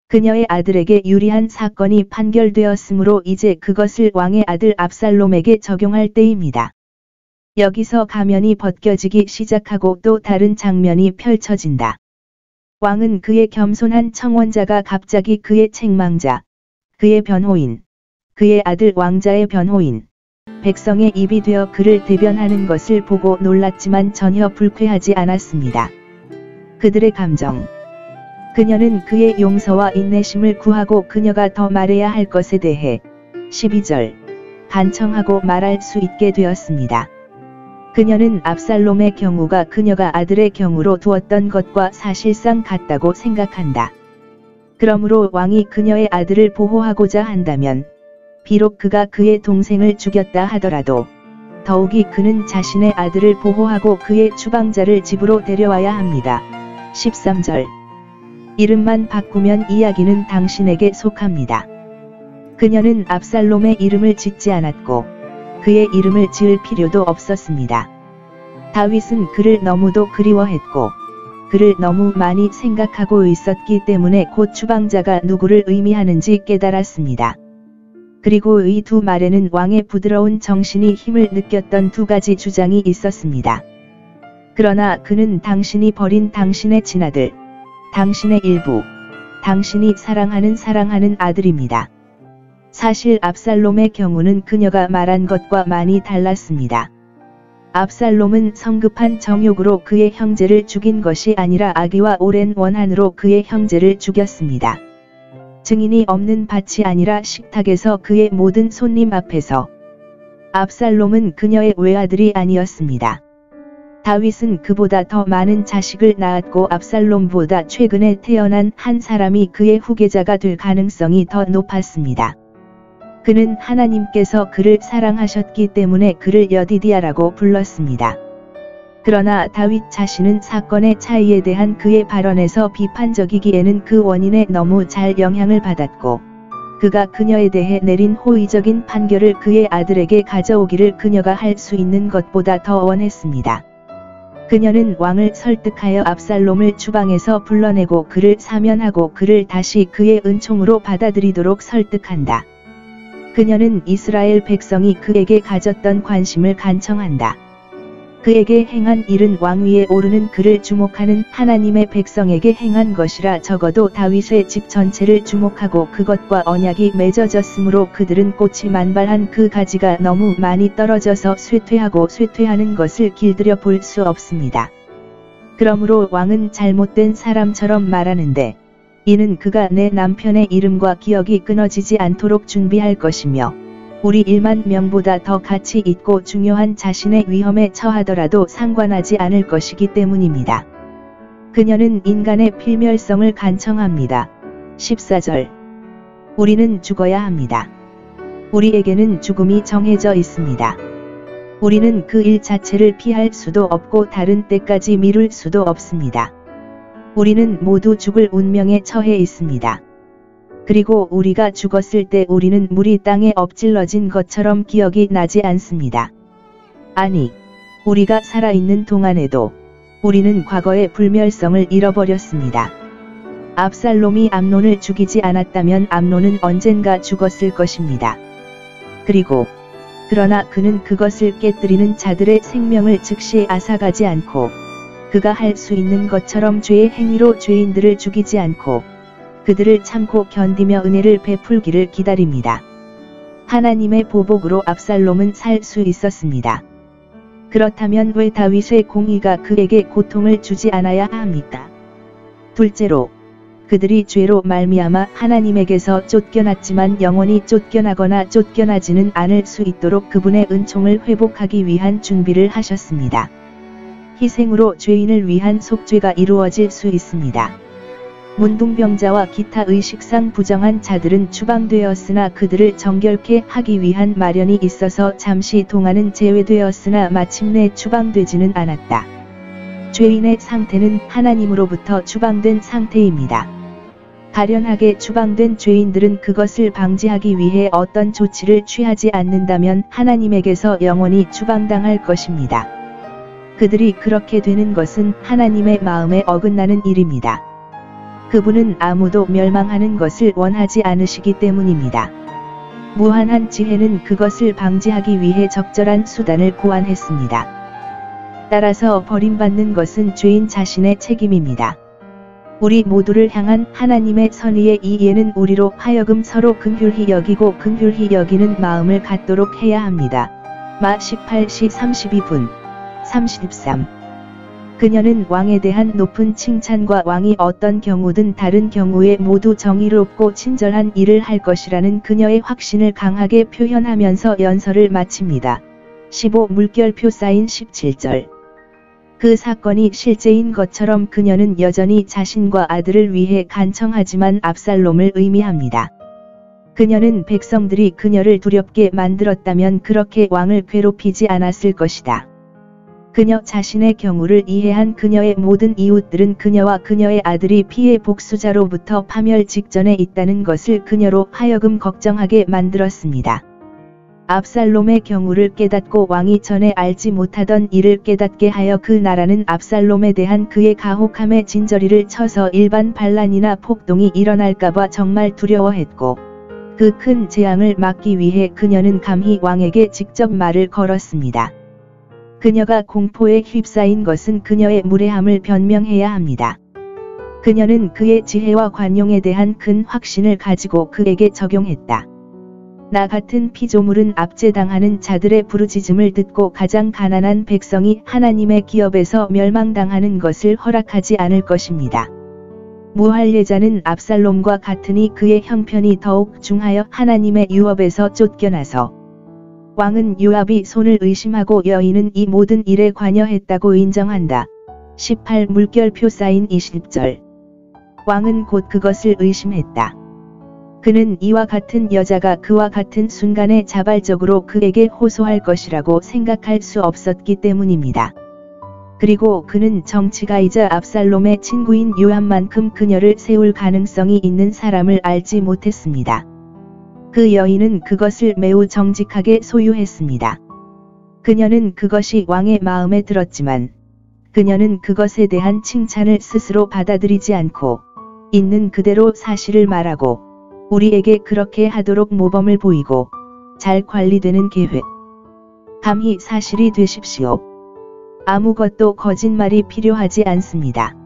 그녀의 아들에게 유리한 사건이 판결되었으므로 이제 그것을 왕의 아들 압살롬에게 적용할 때입니다. 여기서 가면이 벗겨지기 시작하고 또 다른 장면이 펼쳐진다. 왕은 그의 겸손한 청원자가 갑자기 그의 책망자, 그의 변호인, 그의 아들 왕자의 변호인, 백성의 입이 되어 그를 대변하는 것을 보고 놀랐지만 전혀 불쾌하지 않았습니다. 그들의 감정. 그녀는 그의 용서와 인내심을 구하고 그녀가 더 말해야 할 것에 대해 12절 간청하고 말할 수 있게 되었습니다. 그녀는 압살롬의 경우가 그녀가 아들의 경우로 두었던 것과 사실상 같다고 생각한다. 그러므로 왕이 그녀의 아들을 보호하고자 한다면 비록 그가 그의 동생을 죽였다 하더라도 더욱이 그는 자신의 아들을 보호하고 그의 추방자를 집으로 데려와야 합니다. 13절 이름만 바꾸면 이야기는 당신에게 속합니다. 그녀는 압살롬의 이름을 짓지 않았고 그의 이름을 지을 필요도 없었습니다. 다윗은 그를 너무도 그리워했고 그를 너무 많이 생각하고 있었기 때문에 곧 추방자가 누구를 의미하는지 깨달았습니다. 그리고 이 두 말에는 왕의 부드러운 정신이 힘을 느꼈던 두 가지 주장이 있었습니다. 그러나 그는 당신이 버린 당신의 친아들, 당신의 일부, 당신이 사랑하는 아들입니다. 사실 압살롬의 경우는 그녀가 말한 것과 많이 달랐습니다. 압살롬은 성급한 정욕으로 그의 형제를 죽인 것이 아니라 악의와 오랜 원한으로 그의 형제를 죽였습니다. 증인이 없는 밭이 아니라 식탁에서 그의 모든 손님 앞에서. 압살롬은 그녀의 외아들이 아니었습니다. 다윗은 그보다 더 많은 자식을 낳았고 압살롬보다 최근에 태어난 한 사람이 그의 후계자가 될 가능성이 더 높았습니다. 그는 하나님께서 그를 사랑하셨기 때문에 그를 여디디아라고 불렀습니다. 그러나 다윗 자신은 사건의 차이에 대한 그의 발언에서 비판적이기에는 그 원인에 너무 잘 영향을 받았고 그가 그녀에 대해 내린 호의적인 판결을 그의 아들에게 가져오기를 그녀가 할 수 있는 것보다 더 원했습니다. 그녀는 왕을 설득하여 압살롬을 추방해서 불러내고 그를 사면하고 그를 다시 그의 은총으로 받아들이도록 설득한다. 그녀는 이스라엘 백성이 그에게 가졌던 관심을 간청한다. 그에게 행한 일은 왕위에 오르는 그를 주목하는 하나님의 백성에게 행한 것이라 적어도 다윗의 집 전체를 주목하고 그것과 언약이 맺어졌으므로 그들은 꽃이 만발한 그 가지가 너무 많이 떨어져서 쇠퇴하고 쇠퇴하는 것을 길들여 볼 수 없습니다. 그러므로 왕은 잘못된 사람처럼 말하는데 이는 그가 내 남편의 이름과 기억이 끊어지지 않도록 준비할 것이며 우리 1만 명보다 더 가치 있고 중요한 자신의 위험에 처하더라도 상관하지 않을 것이기 때문입니다. 그녀는 인간의 필멸성을 간청합니다. 14절 우리는 죽어야 합니다. 우리에게는 죽음이 정해져 있습니다. 우리는 그 일 자체를 피할 수도 없고 다른 때까지 미룰 수도 없습니다. 우리는 모두 죽을 운명에 처해 있습니다. 그리고 우리가 죽었을 때 우리는 물이 땅에 엎질러진 것처럼 기억이 나지 않습니다. 아니, 우리가 살아있는 동안에도 우리는 과거의 불멸성을 잃어버렸습니다. 압살롬이 암논을 죽이지 않았다면 암논은 언젠가 죽었을 것입니다. 그러나 그는 그것을 깨뜨리는 자들의 생명을 즉시 앗아가지 않고 그가 할 수 있는 것처럼 죄의 행위로 죄인들을 죽이지 않고 그들을 참고 견디며 은혜를 베풀기를 기다립니다. 하나님의 보복으로 압살롬은 살 수 있었습니다. 그렇다면 왜 다윗의 공의가 그에게 고통을 주지 않아야 합니까? 둘째로, 그들이 죄로 말미암아 하나님에게서 쫓겨났지만 영원히 쫓겨나거나 쫓겨나지는 않을 수 있도록 그분의 은총을 회복하기 위한 준비를 하셨습니다. 희생으로 죄인을 위한 속죄가 이루어질 수 있습니다. 문둥병자와 기타 의식상 부정한 자들은 추방되었으나 그들을 정결케 하기 위한 마련이 있어서 잠시 동안은 제외되었으나 마침내 추방되지는 않았다. 죄인의 상태는 하나님으로부터 추방된 상태입니다. 가련하게 추방된 죄인들은 그것을 방지하기 위해 어떤 조치를 취하지 않는다면 하나님에게서 영원히 추방당할 것입니다. 그들이 그렇게 되는 것은 하나님의 마음에 어긋나는 일입니다. 그분은 아무도 멸망하는 것을 원하지 않으시기 때문입니다. 무한한 지혜는 그것을 방지하기 위해 적절한 수단을 고안했습니다. 따라서 버림받는 것은 죄인 자신의 책임입니다. 우리 모두를 향한 하나님의 선의의 이해는 우리로 하여금 서로 긍휼히 여기고 긍휼히 여기는 마음을 갖도록 해야 합니다. 마 18시 32분 33. 그녀는 왕에 대한 높은 칭찬과 왕이 어떤 경우든 다른 경우에 모두 정의롭고 친절한 일을 할 것이라는 그녀의 확신을 강하게 표현하면서 연설을 마칩니다. 15 물결표 사인 17절. 그 사건이 실제인 것처럼 그녀는 여전히 자신과 아들을 위해 간청하지만 압살롬을 의미합니다. 그녀는 백성들이 그녀를 두렵게 만들었다면 그렇게 왕을 괴롭히지 않았을 것이다. 그녀 자신의 경우를 이해한 그녀의 모든 이웃들은 그녀와 그녀의 아들이 피해 복수자로부터 파멸 직전에 있다는 것을 그녀로 하여금 걱정하게 만들었습니다. 압살롬의 경우를 깨닫고 왕이 전에 알지 못하던 일을 깨닫게 하여 그 나라는 압살롬에 대한 그의 가혹함에 진저리를 쳐서 일반 반란이나 폭동이 일어날까봐 정말 두려워했고 그 큰 재앙을 막기 위해 그녀는 감히 왕에게 직접 말을 걸었습니다. 그녀가 공포에 휩싸인 것은 그녀의 무례함을 변명해야 합니다. 그녀는 그의 지혜와 관용에 대한 큰 확신을 가지고 그에게 적용했다. 나 같은 피조물은 압제당하는 자들의 부르짖음을 듣고 가장 가난한 백성이 하나님의 기업에서 멸망당하는 것을 허락하지 않을 것입니다. 무할례자는 압살롬과 같으니 그의 형편이 더욱 중하여 하나님의 유업에서 쫓겨나서 왕은 요압이 손을 의심하고 여인은 이 모든 일에 관여했다고 인정한다. 18 물결표 사인 20절. 왕은 곧 그것을 의심했다. 그는 이와 같은 여자가 그와 같은 순간에 자발적으로 그에게 호소할 것이라고 생각할 수 없었기 때문입니다. 그리고 그는 정치가이자 압살롬의 친구인 요압만큼 그녀를 세울 가능성이 있는 사람을 알지 못했습니다. 그 여인은 그것을 매우 정직하게 소유했습니다. 그녀는 그것이 왕의 마음에 들었지만 그녀는 그것에 대한 칭찬을 스스로 받아들이지 않고 있는 그대로 사실을 말하고 우리에게 그렇게 하도록 모범을 보이고 잘 관리되는 계획. 감히 사실이 되십시오. 아무것도 거짓말이 필요하지 않습니다.